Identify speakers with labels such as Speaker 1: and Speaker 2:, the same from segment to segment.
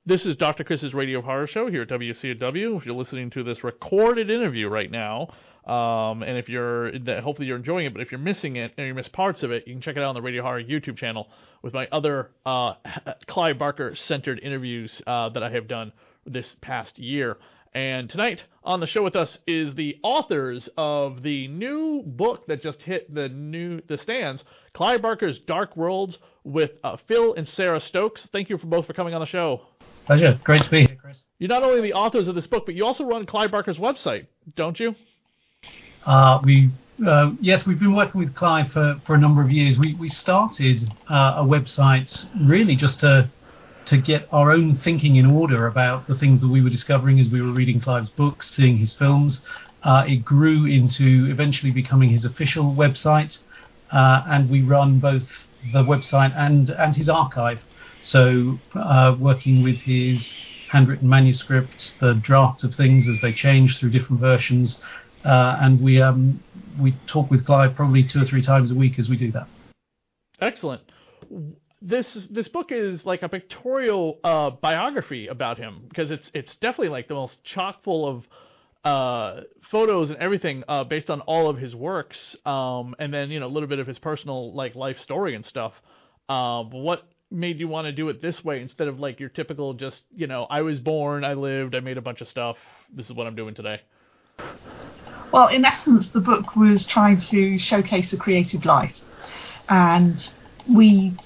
Speaker 1: This is Dr. Chris's Radio Horror Show here at WCW. If you're listening to this recorded interview right now, and if hopefully you're enjoying it, but if you're missing it and you miss parts of it, you can check it out on the Radio Horror YouTube channel with my other Clive Barker-centered interviews that I have done this past year. And tonight on the show with us is the authors of the new book that just hit the stands, Clive Barker's Dark Worlds, with Phil and Sarah Stokes. Thank you both for coming on the show.
Speaker 2: Pleasure. Great to be here, Chris.
Speaker 1: You're not only the authors of this book, but you also run Clive Barker's website, don't you?
Speaker 2: Yes, we've been working with Clive for a number of years. We started a website really just to get our own thinking in order about the things that we were discovering as we were reading Clive's books, seeing his films. It grew into eventually becoming his official website, and we run both the website and his archive. So working with his handwritten manuscripts, the drafts of things as they change through different versions, and we talk with Clive probably 2 or 3 times a week as we do that.
Speaker 1: Excellent. This book is like a pictorial biography about him, because it's definitely like the most chock full of photos and everything based on all of his works, and then a little bit of his personal life story and stuff. What made you want to do it this way instead of like your typical just I was born, I lived, I made a bunch of stuff, this is what I'm doing today?
Speaker 3: Well, in essence, the book was trying to showcase a creative life, and we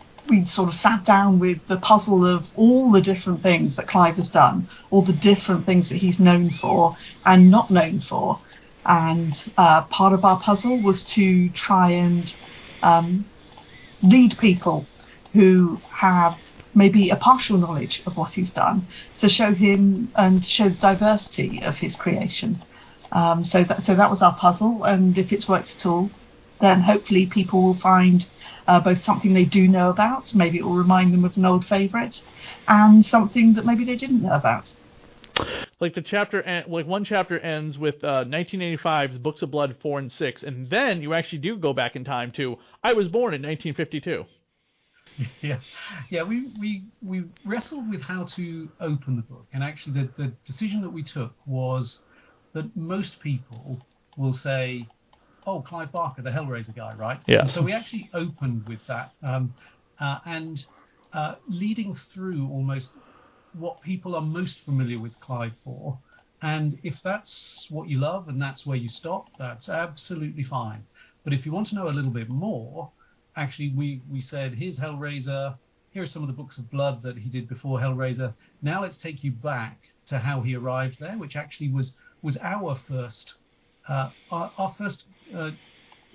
Speaker 3: sort of sat down with the puzzle of all the different things that Clive has done, all the different things that he's known for and not known for, and part of our puzzle was to try and lead people who have maybe a partial knowledge of what he's done, to show him and to show the diversity of his creation. So that was our puzzle, and if it's worked at all, then hopefully people will find both something they do know about, maybe it will remind them of an old favourite, and something that maybe they didn't know about.
Speaker 1: Like the chapter, one chapter ends with 1985's Books of Blood 4 and 6, and then you actually do go back in time to I was born in 1952.
Speaker 2: Yeah. We wrestled with how to open the book, and actually the decision that we took was that most people will say, "Oh, Clive Barker, the Hellraiser guy, right?"
Speaker 1: Yeah.
Speaker 2: And so we actually opened with that, and leading through almost what people are most familiar with Clive for. And if that's what you love and that's where you stop, that's absolutely fine. But if you want to know a little bit more, actually we said, here's Hellraiser, here are some of the Books of Blood that he did before Hellraiser. Now let's take you back to how he arrived there, which actually was our first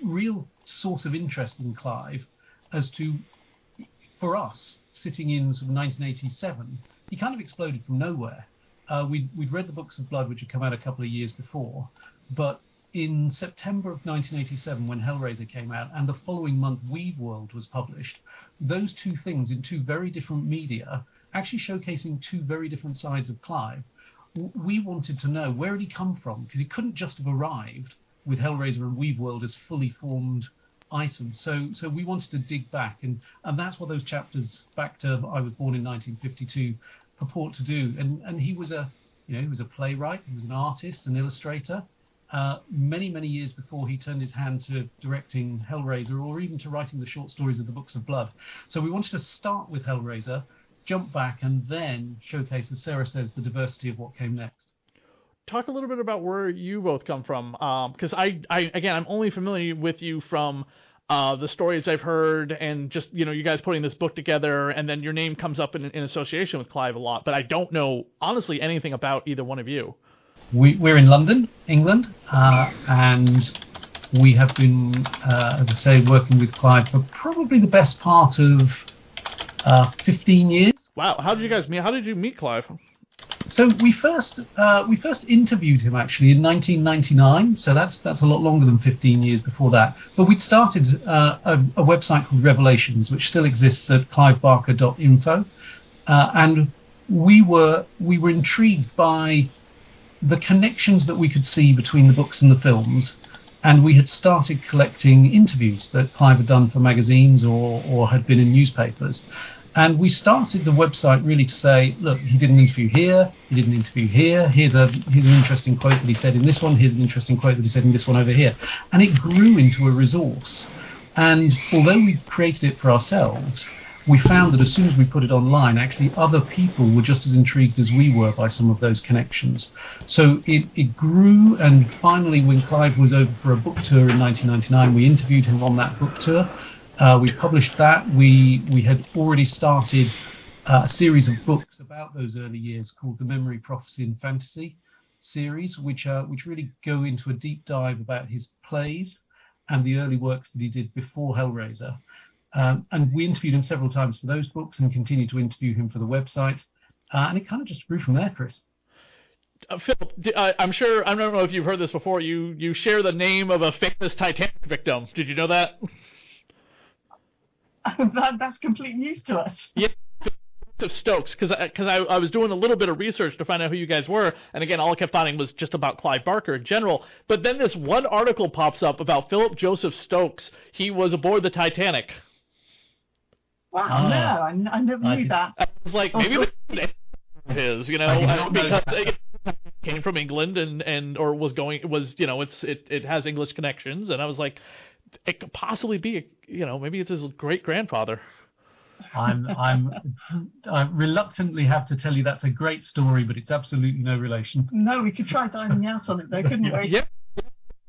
Speaker 2: real source of interest in Clive, as to, for us, sitting in sort of 1987, he kind of exploded from nowhere. We'd read the Books of Blood, which had come out a couple of years before, but in September of 1987, when Hellraiser came out, and the following month Weave World was published, those two things in two very different media, actually showcasing two very different sides of Clive, we wanted to know where had he come from, because he couldn't just have arrived with Hellraiser and Weave World as fully formed items. So we wanted to dig back, and that's what those chapters back to I was born in 1952 purport to do. And he was a playwright, he was an artist, an illustrator. Many years before he turned his hand to directing Hellraiser, or even to writing the short stories of the Books of Blood. So we wanted to start with Hellraiser, jump back, and then showcase, as Sarah says, the diversity of what came next.
Speaker 1: Talk a little bit about where you both come from, because I'm only familiar with you from the stories I've heard, and just you guys putting this book together, and then your name comes up in association with Clive a lot, but I don't know honestly anything about either one of you.
Speaker 2: We're in London, England, and we have been, as I say, working with Clive for probably the best part of 15 years.
Speaker 1: Wow! How did you guys meet? How did you meet Clive?
Speaker 2: So we first interviewed him actually in 1999. So that's a lot longer than 15 years before that. But we'd started a website called Revelations, which still exists at clivebarker.info, and we were intrigued by the connections that we could see between the books and the films, and we had started collecting interviews that Clive had done for magazines or had been in newspapers. And we started the website really to say, look, he did an interview here, he did an interview here, here's an interesting quote that he said in this one, here's an interesting quote that he said in this one over here. And it grew into a resource. And although we created it for ourselves, we found that as soon as we put it online, actually other people were just as intrigued as we were by some of those connections. So it grew, and finally when Clive was over for a book tour in 1999, we interviewed him on that book tour. We published that. We had already started a series of books about those early years called the Memory, Prophecy and Fantasy series, which really go into a deep dive about his plays and the early works that he did before Hellraiser. And we interviewed him several times for those books and continued to interview him for the website. And it kind of just grew from there, Chris.
Speaker 1: Phil, I'm sure, I don't know if you've heard this before, you share the name of a famous Titanic victim. Did you know that?
Speaker 3: That's complete news to us.
Speaker 1: Yeah, of Stokes, because I was doing a little bit of research to find out who you guys were, and again, all I kept finding was just about Clive Barker in general. But then this one article pops up about Philip Joseph Stokes. He was aboard the Titanic.
Speaker 3: Wow, no, I never knew that.
Speaker 1: I was like, maybe his, because it came from England it has English connections, and I was like, it could possibly be, maybe it's his great grandfather.
Speaker 2: I reluctantly have to tell you that's a great story, but it's absolutely no relation.
Speaker 3: No, we could try dining out on it though, couldn't we?
Speaker 1: Yeah.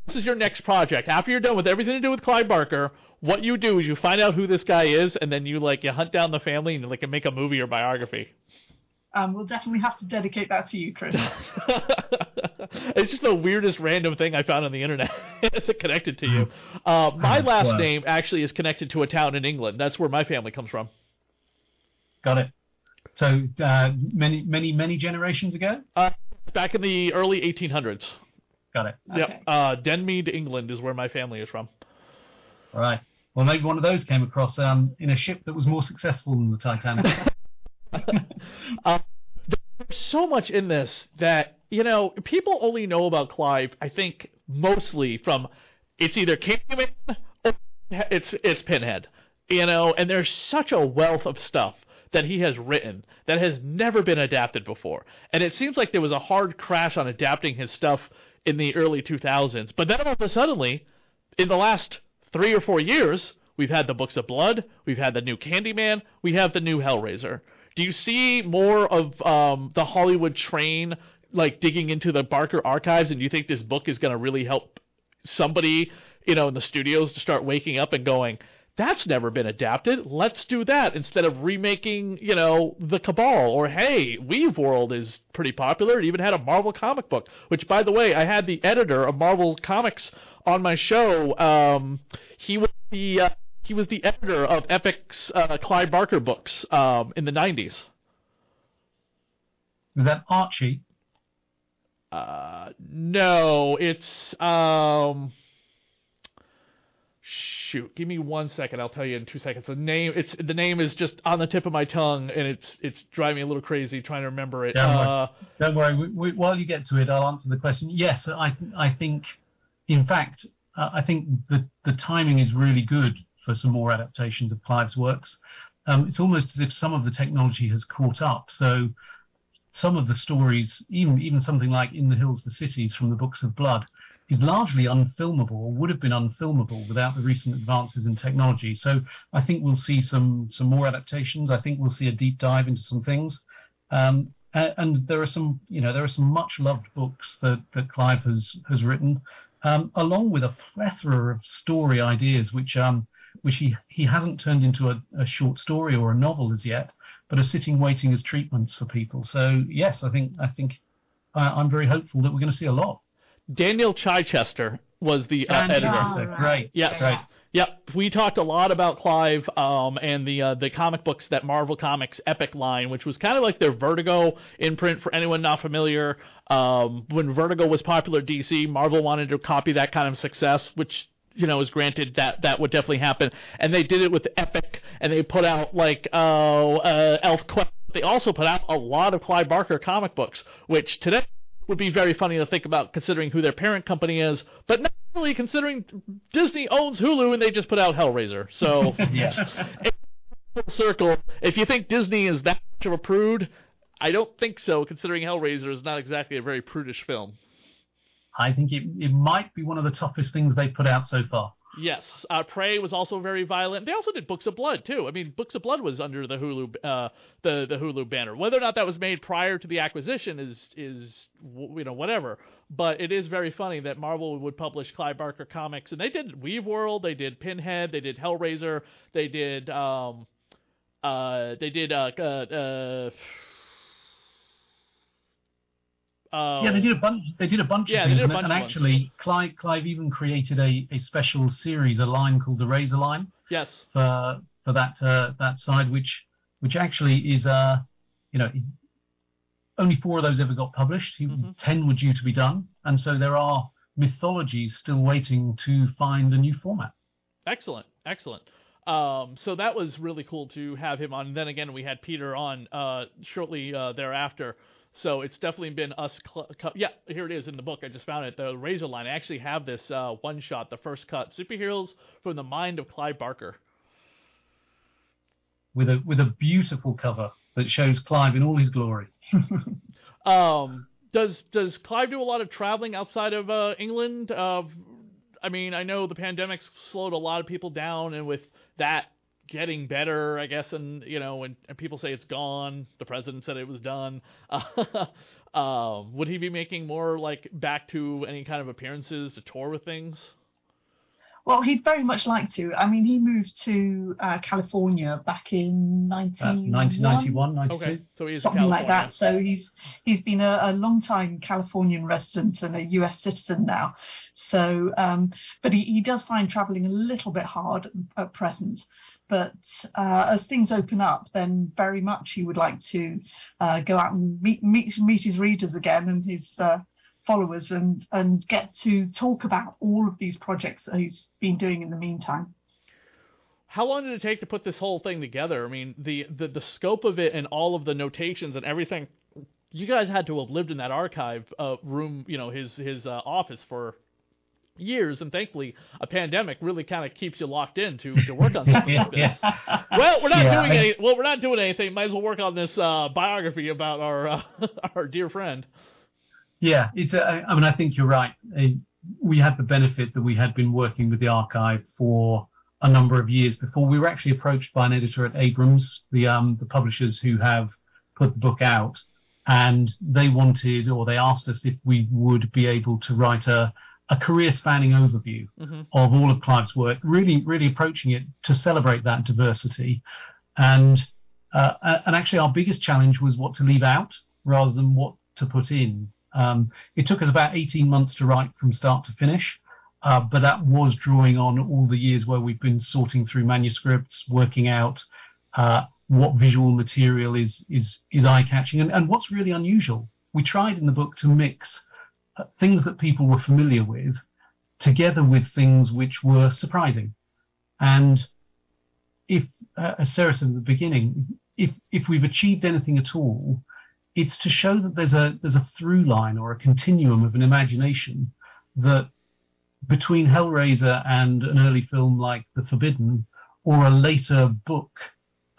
Speaker 1: This is your next project. After you're done with everything to do with Clive Barker, what you do is you find out who this guy is, and then you hunt down the family and you make a movie or biography.
Speaker 3: We'll definitely have to dedicate that to you, Chris.
Speaker 1: It's just the weirdest random thing I found on the internet connected to you. My last name actually is connected to a town in England. That's where my family comes from.
Speaker 2: Got it. So many generations ago?
Speaker 1: Back in the early 1800s.
Speaker 2: Got it.
Speaker 1: Okay. Yep. Denmead, England is where my family is from.
Speaker 2: All right. Well, maybe one of those came across in a ship that was more successful than the Titanic.
Speaker 1: There's so much in this that, people only know about Clive, I think, mostly from it's either Candyman or it's Pinhead. And there's such a wealth of stuff that he has written that has never been adapted before. And it seems like there was a hard crash on adapting his stuff in the early 2000s. But then all of a sudden, in the last 3 or 4 years, we've had the Books of Blood, we've had the new Candyman, we have the new Hellraiser. Do you see more of the Hollywood train digging into the Barker archives, and do you think this book is going to really help somebody, in the studios to start waking up and going, that's never been adapted, let's do that, instead of remaking, the Cabal, or hey, Weave World is pretty popular, it even had a Marvel comic book, which, by the way, I had the editor of Marvel Comics on my show. He was the editor of Epic's Clive Barker books in the 90s.
Speaker 2: Was that Archie?
Speaker 1: No, it's shoot. Give me 1 second. I'll tell you in 2 seconds. The name is just on the tip of my tongue, and it's driving me a little crazy trying to remember it.
Speaker 2: Don't worry. While you get to it, I'll answer the question. Yes, I think, in fact, I think the timing is really good for some more adaptations of Clive's works. It's almost as if some of the technology has caught up. So some of the stories, even something like In the Hills, the Cities from the Books of Blood, is largely unfilmable, or would have been unfilmable without the recent advances in technology. So I think we'll see some more adaptations. I think we'll see a deep dive into some things. And there are some much loved books that Clive has written, along with a plethora of story ideas, which he hasn't turned into a short story or a novel as yet, but are sitting waiting as treatments for people. So yes, I think I'm very hopeful that we're going to see a lot.
Speaker 1: Daniel Chichester was the editor.
Speaker 2: Right. Great.
Speaker 1: Yes.
Speaker 2: Great.
Speaker 1: Yep. We talked a lot about Clive and the comic books, that Marvel Comics Epic line, which was kind of like their Vertigo imprint for anyone not familiar. When Vertigo was popular at DC, Marvel wanted to copy that kind of success, which is granted that would definitely happen. And they did it with Epic, and they put out Elf Quest. They also put out a lot of Clive Barker comic books, which today would be very funny to think about, considering who their parent company is, but not really considering Disney owns Hulu and they just put out Hellraiser. So
Speaker 2: yes.
Speaker 1: full circle. If you think Disney is that much of a prude, I don't think so, considering Hellraiser is not exactly a very prudish film.
Speaker 2: I think it might be one of the toughest things they've put out so far.
Speaker 1: Yes, Prey was also very violent. They also did Books of Blood too. I mean, Books of Blood was under the Hulu the Hulu banner. Whether or not that was made prior to the acquisition is whatever. But it is very funny that Marvel would publish Clive Barker comics, and they did Weave World, they did Pinhead, they did Hellraiser, they did
Speaker 2: yeah, they did a bunch. They did a bunch of things, and actually, Clive even created a special series, a line called the Razor Line.
Speaker 1: Yes.
Speaker 2: For that side, which actually is only 4 of those ever got published. 10 were due to be done, and so there are mythologies still waiting to find a new format.
Speaker 1: Excellent. So that was really cool to have him on. And then again, we had Peter on shortly thereafter. So it's definitely been us. Yeah, here it is in the book. I just found it. The Razor Line. I actually have this one shot, the first cut. Superheroes from the Mind of Clive Barker.
Speaker 2: With a beautiful cover that shows Clive in all his glory.
Speaker 1: Does Clive do a lot of traveling outside of England? I mean, I know the pandemic's slowed a lot of people down, and with that getting better, I guess, and when people say it's gone, the president said it was done. Would he be making more like back to any kind of appearances to tour with things?
Speaker 3: Well, he'd very much like to. I mean, he moved to California back in
Speaker 2: 1991, 92.
Speaker 1: Okay, so he's
Speaker 3: something like that. So he's been a long-time Californian resident and a U.S. citizen now. So, but he does find traveling a little bit hard at present. But as things open up, then very much he would like to go out and meet his readers again and his followers and get to talk about all of these projects that he's been doing in the meantime.
Speaker 1: How long did it take to put this whole thing together? I mean, the scope of it and all of the notations and everything. You guys had to have lived in that archive room, his office for years, and thankfully a pandemic really kind of keeps you locked in to work on something like this. Well, we're not doing anything. Might as well work on this biography about our dear friend.
Speaker 2: Yeah, I think you're right. We had the benefit that we had been working with the archive for a number of years before. We were actually approached by an editor at Abrams, the publishers who have put the book out, and they asked us if we would be able to write a career-spanning overview of all of Clive's work, really, really approaching it to celebrate that diversity. And actually our biggest challenge was what to leave out rather than what to put in. It took us about 18 months to write from start to finish, but that was drawing on all the years where we've been sorting through manuscripts, working out what visual material is eye-catching, and what's really unusual. We tried in the book to mix things that people were familiar with together with things which were surprising. And if, as Sarah said at the beginning, if we've achieved anything at all, it's to show that there's a through line or a continuum of an imagination that between Hellraiser and an early film like The Forbidden or a later book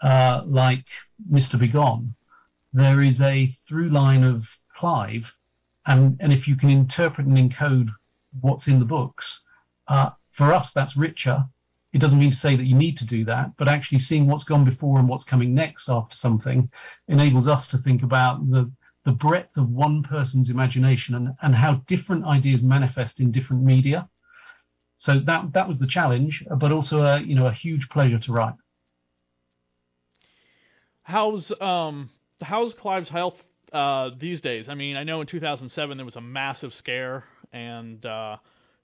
Speaker 2: like Mr. Begone, there is a through line of Clive, and if you can interpret and encode what's in the books, for us that's richer. It doesn't mean to say that you need to do that, but actually seeing what's gone before and what's coming next after something enables us to think about the breadth of one person's imagination and how different ideas manifest in different media. So that was the challenge, but also a huge pleasure to write.
Speaker 1: How's Clive's health these days? I mean, I know in 2007 there was a massive scare, and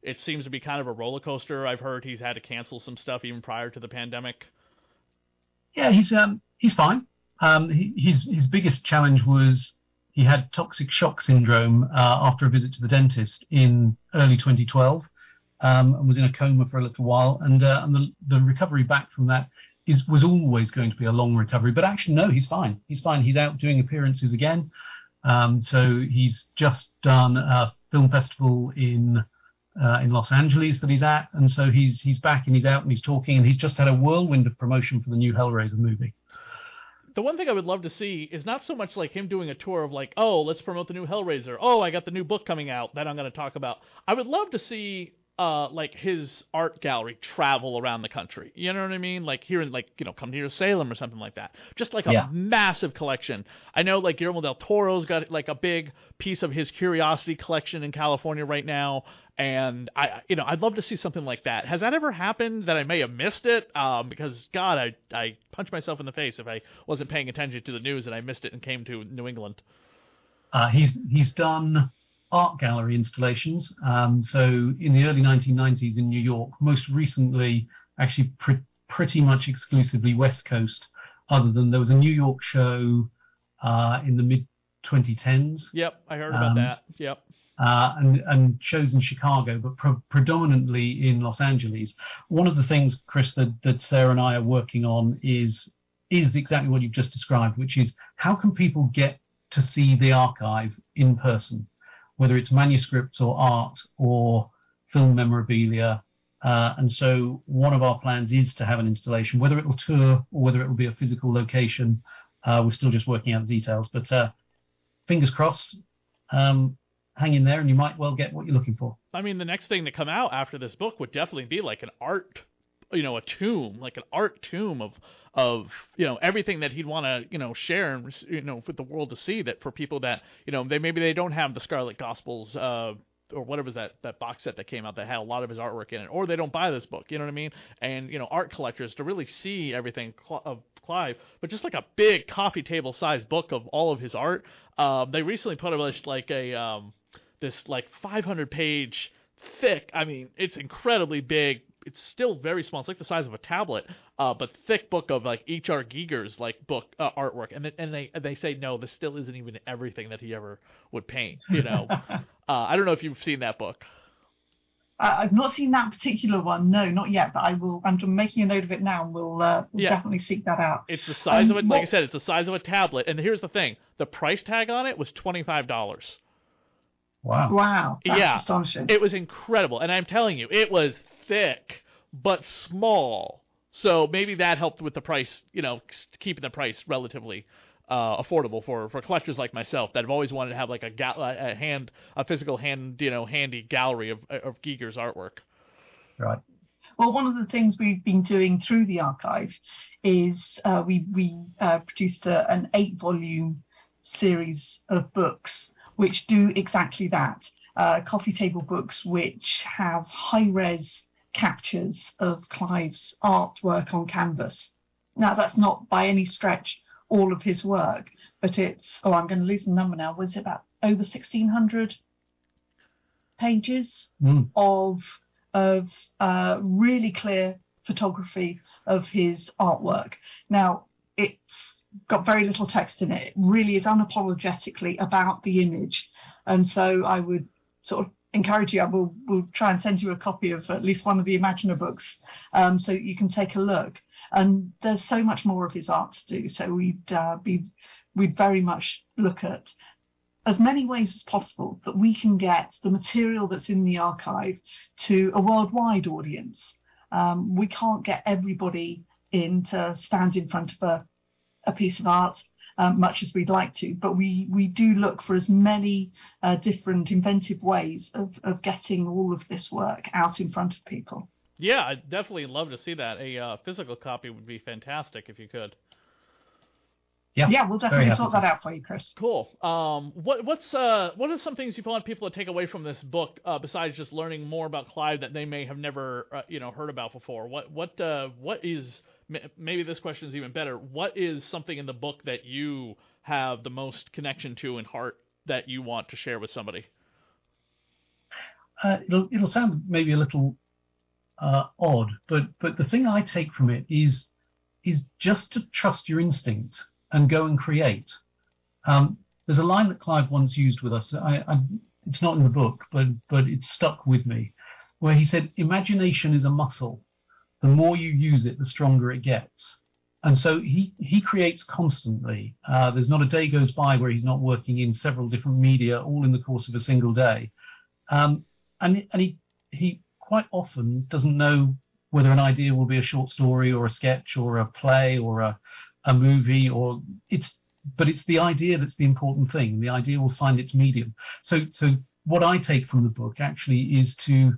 Speaker 1: it seems to be kind of a roller coaster. I've heard he's had to cancel some stuff even prior to the pandemic.
Speaker 2: Yeah, he's fine. His biggest challenge was he had toxic shock syndrome after a visit to the dentist in early 2012, and was in a coma for a little while. And the recovery back from that was always going to be a long recovery. But actually, no, he's fine. He's fine. He's out doing appearances again. So he's just done a film festival in in Los Angeles that he's at, and so he's back and he's out and he's talking, and he's just had a whirlwind of promotion for the new Hellraiser movie.
Speaker 1: The one thing I would love to see is not so much like him doing a tour of like, oh, let's promote the new Hellraiser. Oh, I got the new book coming out that I'm going to talk about. I would love to see like his art gallery travel around the country. You know what I mean? Like here in like, you know, come here to Salem or something like that. Just like a massive collection. I know like Guillermo del Toro's got like a big piece of his Curiosity collection in California right now. And I'd love to see something like that. Has that ever happened that I may have missed it? Because God, I punch myself in the face if I wasn't paying attention to the news and I missed it and came to New England.
Speaker 2: He's done art gallery installations. So in the early 1990s in New York, most recently, actually pretty much exclusively West Coast. Other than there was a New York show in the mid 2010s.
Speaker 1: Yep, I heard about that. Yep.
Speaker 2: And shows in Chicago, but predominantly in Los Angeles. One of the things, Chris, that Sarah and I are working on is exactly what you've just described, which is how can people get to see the archive in person, whether it's manuscripts or art or film memorabilia. And so one of our plans is to have an installation, whether it will tour or whether it will be a physical location. We're still just working out the details, but fingers crossed. Hang in there and you might well get what you're looking for.
Speaker 1: I mean, the next thing to come out after this book would definitely be like an art, a tomb, like an art tomb of everything that he'd want to, share and, for the world to see, that for people that, they don't have the Scarlet Gospels, or whatever was that box set that came out that had a lot of his artwork in it, or they don't buy this book, you know what I mean? And, art collectors to really see everything of Clive, but just like a big coffee table sized book of all of his art. They recently published like this like 500-page thick, I mean, it's incredibly big. It's still very small. It's like the size of a tablet, but thick book of like H.R. Giger's like book artwork. And they say, no, this still isn't even everything that he ever would paint, I don't know if you've seen that book.
Speaker 3: I've not seen that particular one. No, not yet, but I will. I'm making a note of it now, and we'll definitely seek that out.
Speaker 1: It's the size of it. Like I said, it's the size of a tablet. And here's the thing: the price tag on it was $25.
Speaker 2: Wow!
Speaker 3: That's astonishing.
Speaker 1: It was incredible, and I'm telling you, it was thick but small. So maybe that helped with the price. Keeping the price relatively affordable for collectors like myself that have always wanted to have like a physical handy gallery of Giger's artwork.
Speaker 2: Right.
Speaker 3: Well, one of the things we've been doing through the archive is we produced an 8-volume series of books which do exactly that. Coffee table books which have high-res captures of Clive's artwork on canvas. Now, that's not by any stretch all of his work, but it's, I'm going to lose the number now, was it about over 1,600 pages of really clear photography of his artwork. Now, it's got very little text in it. It really is unapologetically about the image. And so I would sort of encourage you, we'll try and send you a copy of at least one of the Imaginer books so you can take a look. And there's so much more of his art to do. So we'd very much look at as many ways as possible that we can get the material that's in the archive to a worldwide audience. We can't get everybody in to stand in front of a piece of art, much as we'd like to, but we do look for as many different inventive ways of getting all of this work out in front of people.
Speaker 1: Yeah, I'd definitely love to see that. A physical copy would be fantastic if you could.
Speaker 3: Yeah, we'll definitely sort that out for you, Chris.
Speaker 1: Cool. What are some things you want people to take away from this book besides just learning more about Clive that they may have never heard about before? What is, maybe this question is even better, what is something in the book that you have the most connection to in heart that you want to share with somebody?
Speaker 2: It'll sound maybe a little odd, but the thing I take from it is just to trust your instinct and go and create. There's a line that Clive once used with us. It's not in the book, but it's stuck with me, where he said, imagination is a muscle. The more you use it, the stronger it gets. And so he creates constantly. There's not a day goes by where he's not working in several different media, all in the course of a single day. And he he quite often doesn't know whether an idea will be a short story or a sketch or a play or a movie, but it's the idea that's the important thing. The idea will find its medium. So what I take from the book actually is to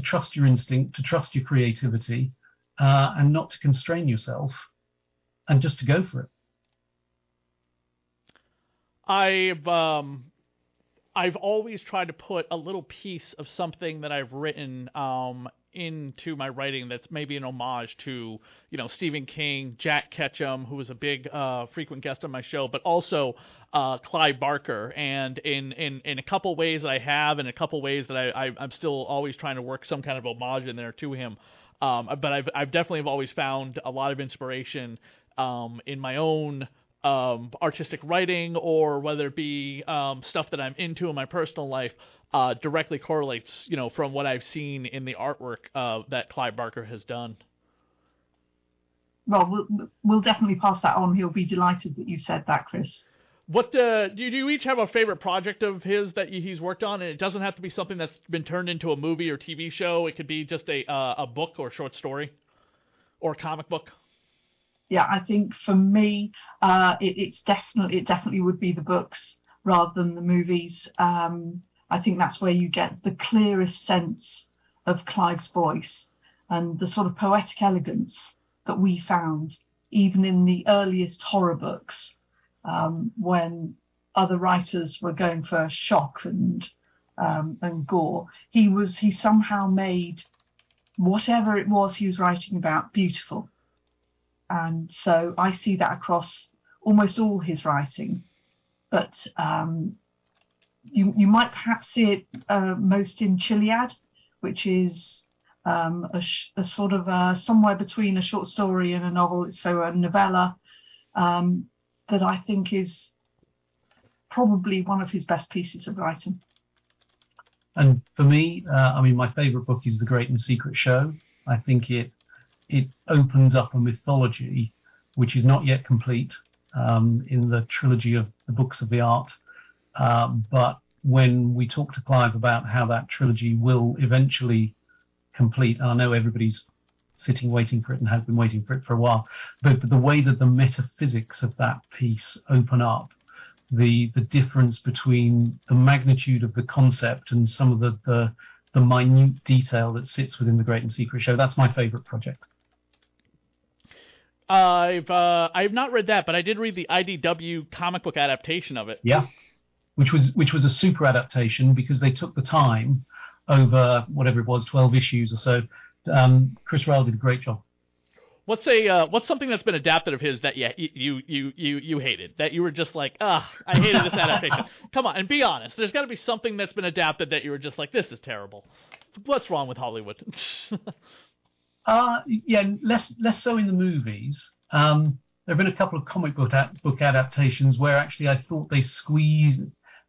Speaker 2: trust your instinct, to trust your creativity, and not to constrain yourself, and just to go for it.
Speaker 1: I've always tried to put a little piece of something that I've written into my writing that's maybe an homage to, Stephen King, Jack Ketchum, who was a big frequent guest on my show, but also Clive Barker. And in a couple ways that I have, and a couple ways that I'm still always trying to work some kind of homage in there to him. But I've definitely always found a lot of inspiration in my own artistic writing, or whether it be stuff that I'm into in my personal life, directly correlates, from what I've seen in the artwork that Clive Barker has done.
Speaker 3: Well, we'll definitely pass that on. He'll be delighted that you said that, Chris.
Speaker 1: What do you each have a favorite project of his that he's worked on? And it doesn't have to be something that's been turned into a movie or TV show. It could be just a book or short story or comic book.
Speaker 3: Yeah, I think for me, it definitely would be the books rather than the movies. I think that's where you get the clearest sense of Clive's voice and the sort of poetic elegance that we found even in the earliest horror books, when other writers were going for shock and gore. He somehow made whatever it was he was writing about beautiful. And so I see that across almost all his writing. But you might perhaps see it most in Chiliad, which is a sort of somewhere between a short story and a novel, so a novella, that I think is probably one of his best pieces of writing.
Speaker 2: And for me, my favourite book is The Great and Secret Show. I think it opens up a mythology which is not yet complete in the trilogy of the books of the art. But when we talk to Clive about how that trilogy will eventually complete, and I know everybody's sitting waiting for it and has been waiting for it for a while, but the way that the metaphysics of that piece open up, the difference between the magnitude of the concept and some of the minute detail that sits within The Great and Secret Show, that's my favourite project.
Speaker 1: I've not read that, but I did read the IDW comic book adaptation of it.
Speaker 2: Yeah, which was a super adaptation because they took the time over whatever it was, 12 issues or so. Chris Ryall did a great job.
Speaker 1: What's something that's been adapted of his that you hated, that you were just like, I hated this adaptation? Come on, and be honest. There's got to be something that's been adapted that you were just like, this is terrible. What's wrong with Hollywood?
Speaker 2: Yeah, less so in the movies. There have been a couple of comic book adaptations where actually I thought they squeezed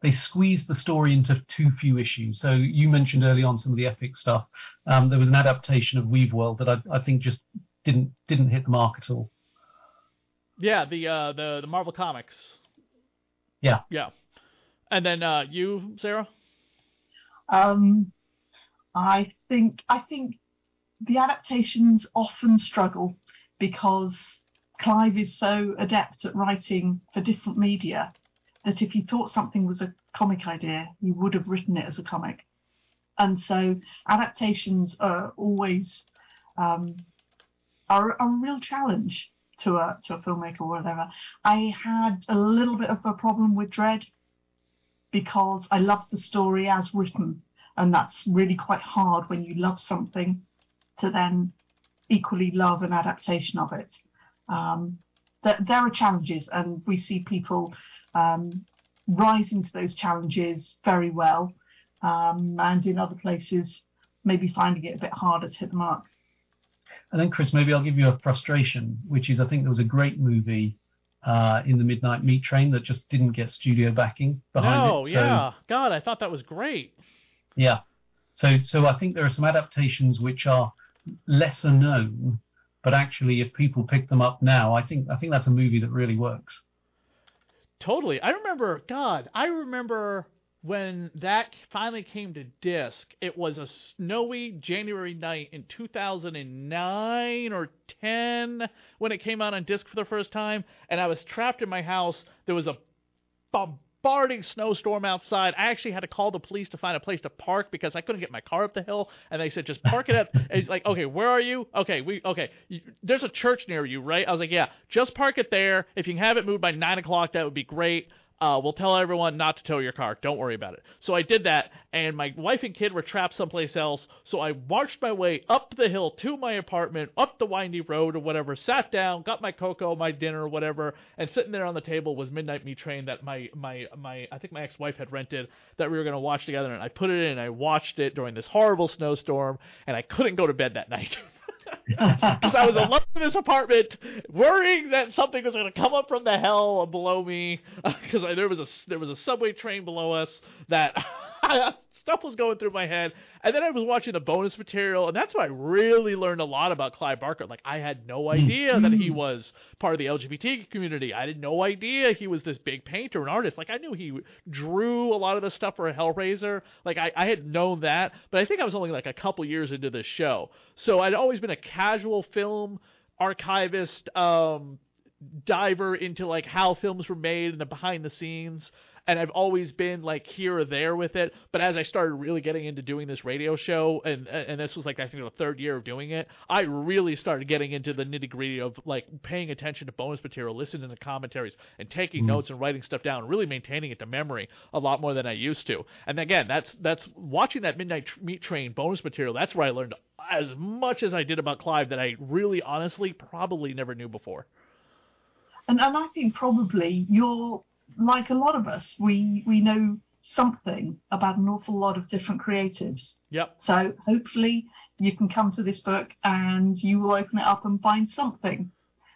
Speaker 2: the story into too few issues. So you mentioned early on some of the epic stuff. There was an adaptation of Weaveworld that I think just didn't hit the mark at all. Yeah,
Speaker 1: the Marvel Comics.
Speaker 2: Yeah.
Speaker 1: Yeah. And then you, Sarah?
Speaker 3: I think the adaptations often struggle because Clive is so adept at writing for different media that if he thought something was a comic idea, he would have written it as a comic. And so adaptations are always are a real challenge to a filmmaker or whatever. I had a little bit of a problem with Dread because I loved the story as written, and that's really quite hard when you love something to then equally love an adaptation of it. There are challenges, and we see people rising to those challenges very well, and in other places maybe finding it a bit harder to hit the mark.
Speaker 2: And then, Chris, maybe I'll give you a frustration, which is I think there was a great movie in the Midnight Meat Train that just didn't get studio backing behind it.
Speaker 1: Oh, yeah. God, I thought that was great.
Speaker 2: Yeah. So I think there are some adaptations which are lesser known, but actually if people pick them up now, I think that's a movie that really works.
Speaker 1: Totally. I remember when that finally came to disc, it was a snowy January night in 2009 or 10 when it came out on disc for the first time, and I was trapped in my house. There was a bombarding snowstorm outside. I actually had to call the police to find a place to park because I couldn't get my car up the hill, and they said, just park it up. And it's like, okay, where are you? Okay, there's a church near you, right? I was like, yeah, just park it there. If you can have it moved by 9 o'clock, that would be great. We'll tell everyone not to tow your car. Don't worry about it. So I did that, and my wife and kid were trapped someplace else. So I marched my way up the hill to my apartment, up the windy road or whatever, sat down, got my cocoa, my dinner or whatever, and sitting there on the table was Midnight Meat Train that my I think my ex-wife had rented that we were going to watch together, and I put it in and I watched it during this horrible snowstorm, and I couldn't go to bed that night. Because I was alone in this apartment, worrying that something was going to come up from the hell below me. Because there was a subway train below us that stuff was going through my head. And then I was watching the bonus material, and that's why I really learned a lot about Clive Barker. Like, I had no idea that he was part of the LGBT community. I had no idea he was this big painter and artist. Like, I knew he drew a lot of the stuff for Hellraiser. Like, I had known that, but I think I was only like a couple years into this show. So I'd always been a casual film archivist, diver into like how films were made and the behind the scenes. And I've always been like here or there with it. But as I started really getting into doing this radio show, and this was like, I think, the third year of doing it, I really started getting into the nitty gritty of like paying attention to bonus material, listening to commentaries, and taking notes and writing stuff down, really maintaining it to memory a lot more than I used to. And again, that's watching that Midnight Meat Train bonus material. That's where I learned as much as I did about Clive that I really, honestly, probably never knew before.
Speaker 3: And I think probably you're like a lot of us, we know something about an awful lot of different creatives.
Speaker 1: Yep. So
Speaker 3: hopefully you can come to this book and you will open it up and find something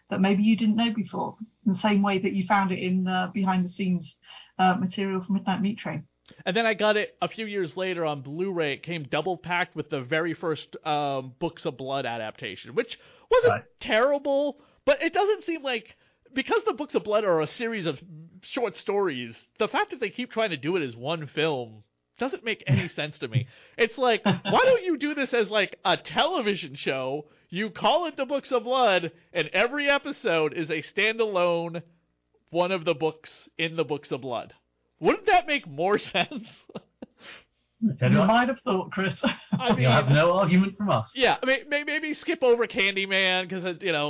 Speaker 3: that maybe you didn't know before, in the same way that you found it in behind-the-scenes material for Midnight Meat Train.
Speaker 1: And then I got it a few years later on Blu-ray. It came double-packed with the very first Books of Blood adaptation, which wasn't terrible, but it doesn't seem like... Because the Books of Blood are a series of short stories, the fact that they keep trying to do it as one film doesn't make any sense to me. It's like, why don't you do this as like a television show? You call it the Books of Blood, and every episode is a standalone one of the books in the Books of Blood. Wouldn't that make more sense?
Speaker 2: You might have thought, Chris.
Speaker 1: I mean,
Speaker 2: you'll have no argument from us.
Speaker 1: Yeah, I mean, maybe skip over Candyman, because,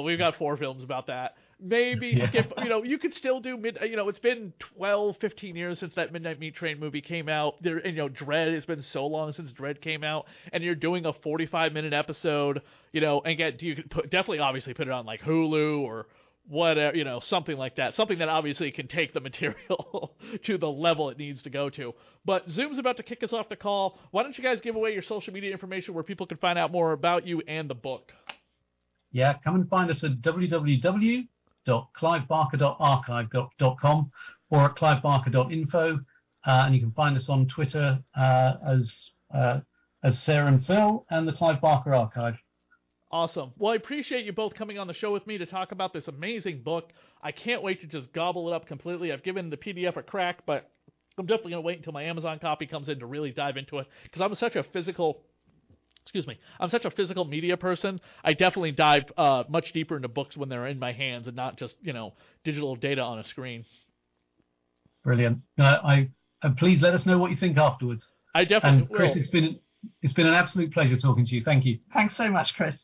Speaker 1: we've got 4 films about that. Maybe skip, you could still do it's been 12, 15 years since that Midnight Meat Train movie came out. Dread, it's been so long since Dread came out, and you're doing a 45-minute episode, and you could definitely obviously put it on like Hulu or whatever, something like that. Something that obviously can take the material to the level it needs to go to. But Zoom's about to kick us off the call. Why don't you guys give away your social media information where people can find out more about you and the book?
Speaker 2: Yeah, come and find us at www.clivebarker.archive.com or at clivebarker.info, and you can find us on Twitter as Sarah and Phil and the Clive Barker Archive.
Speaker 1: Awesome. Well, I appreciate you both coming on the show with me to talk about this amazing book. I can't wait to just gobble it up completely. I've given the PDF a crack, but I'm definitely going to wait until my Amazon copy comes in to really dive into it, because I'm such a physical media person. I definitely dive much deeper into books when they're in my hands and not just, digital data on a screen.
Speaker 2: Brilliant. Please let us know what you think afterwards.
Speaker 1: I definitely
Speaker 2: will. Chris, it's been an absolute pleasure talking to you. Thank you.
Speaker 3: Thanks so much, Chris.